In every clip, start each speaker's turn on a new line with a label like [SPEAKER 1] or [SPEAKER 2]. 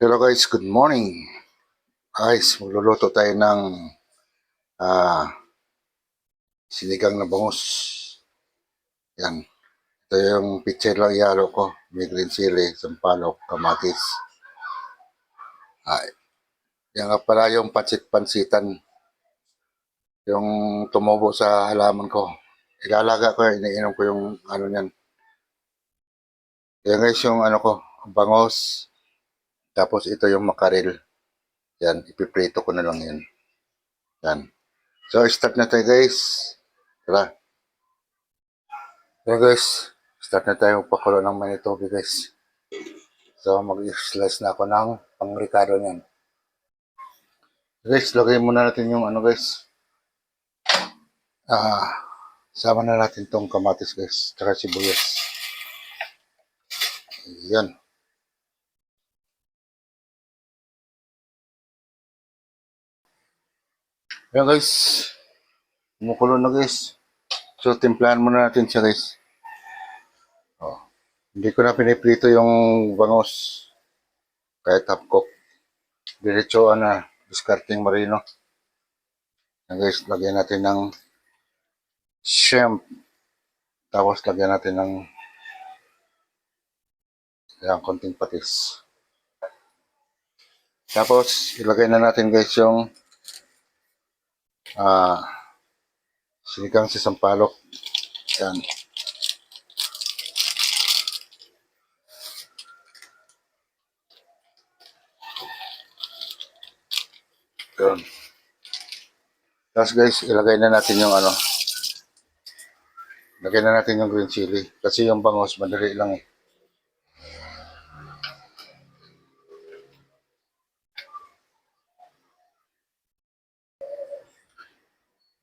[SPEAKER 1] Hello guys, good morning. Guys, magluluto tayo ng ah, sinigang na bangus. Yan. Ito yung picture lang ihalo ko. May green chili, sampalok, kamatis. Ah, yan nga pala yung pansit-pansitan. Yung tumubo sa halaman ko. Ilalaga ko, iniinom ko yung ano niyan. Yan guys yung ano ko, bangus. Tapos ito yung makarel. Yan, ipiprito ko na lang yan. Yan. So, start na tayo guys. Tara. Yan guys, start na tayo magpakulo ng manitobi guys. So, mag-slice na ako ng pang-ricado niyan. Guys, lagay muna natin yung ano guys. Ah, sama na natin tong kamatis guys, tsaka sibuyas. Yan. Yan guys, kumukulo na guys. So, timplahan muna natin siya guys. Oh. Hindi ko na piniprito yung bangos. Kahit half cook. Diretso na, discarding marino. Yan guys, lagyan natin ng shrimp. Tapos lagyan natin ng yan, konting patis. Tapos, ilagay na natin guys yung sinigang si sampalok. Yan. Yan. Tapos guys, ilagay na natin yung ano. Lagay na natin yung green chili. Kasi yung bangos, madali lang eh.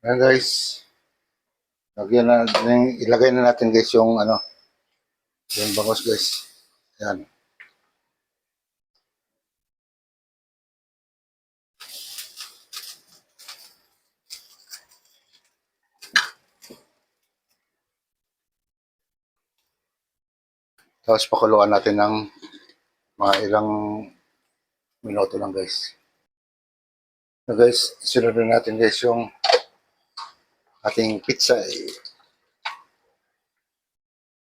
[SPEAKER 1] Yan guys. Ilagay na natin guys yung ano. Yung bangos guys. Yan. Tapos pakuluan natin ng mga ilang minuto lang guys. So guys, sunod na natin guys yung ating pizza.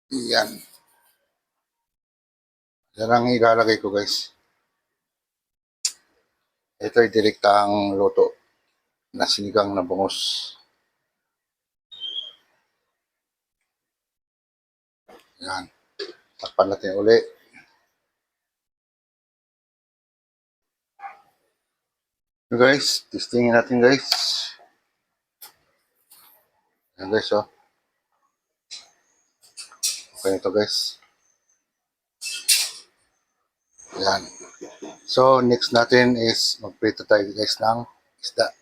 [SPEAKER 1] Yan. Yan ang ilalagay ko guys. Ito ay direktang luto na sinigang na bangus. Yan. Takpan natin uli. So guys, testingin natin guys. Yan guys, oh. Okay ito guys. Yan. So, next natin is magprito tayo guys ng isda.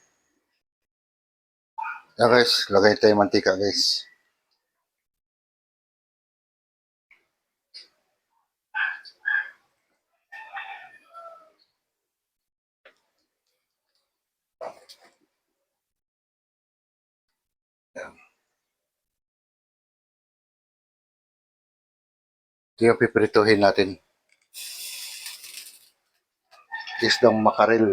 [SPEAKER 1] Yan guys, lagay tayo mantika guys. Yan. Ito yung piprituhin natin. Isdang makarel.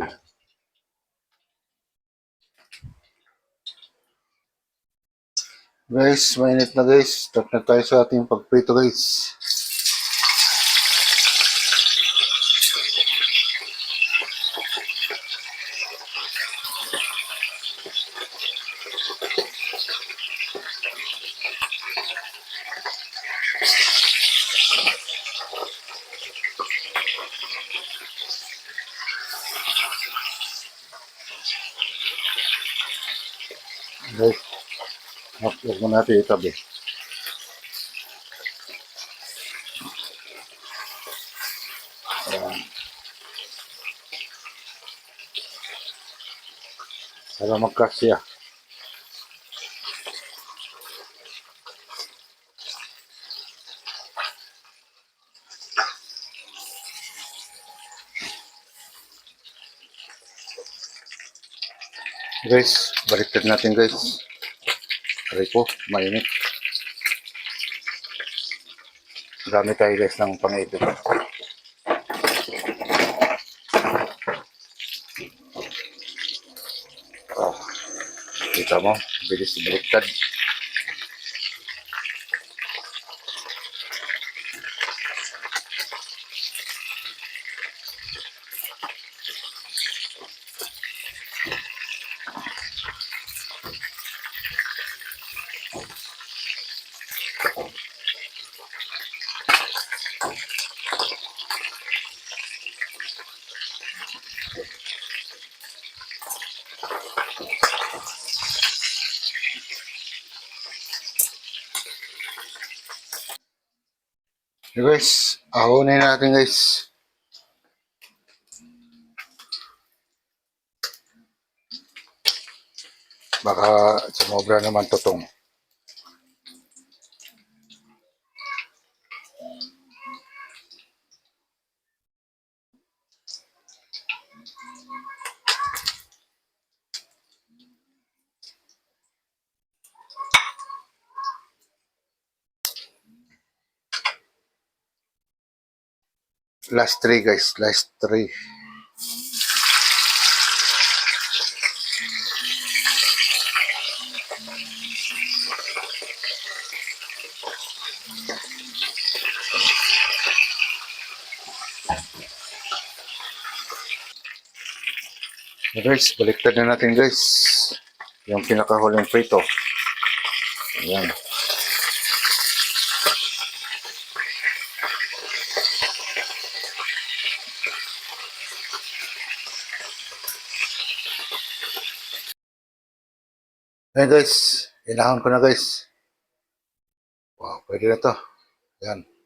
[SPEAKER 1] Guys, mainit na guys. Start na tayo sa ating pagprito guys. Guys, huwag mo natin itabi. Ayan. Para magkasya. Guys, baliktad natin guys. Aray po, mainit. Dami tayo guys ng pang-ipit. mo, bilis baliktad. So guys, ahonin natin guys. Baka sumobra naman tutong. Last three guys, last three. So guys, baliktad na natin guys. Yung pinakahuling prito. Ayan. Ayan guys, inahon ko na guys. Wow, pwede na to. Ayan.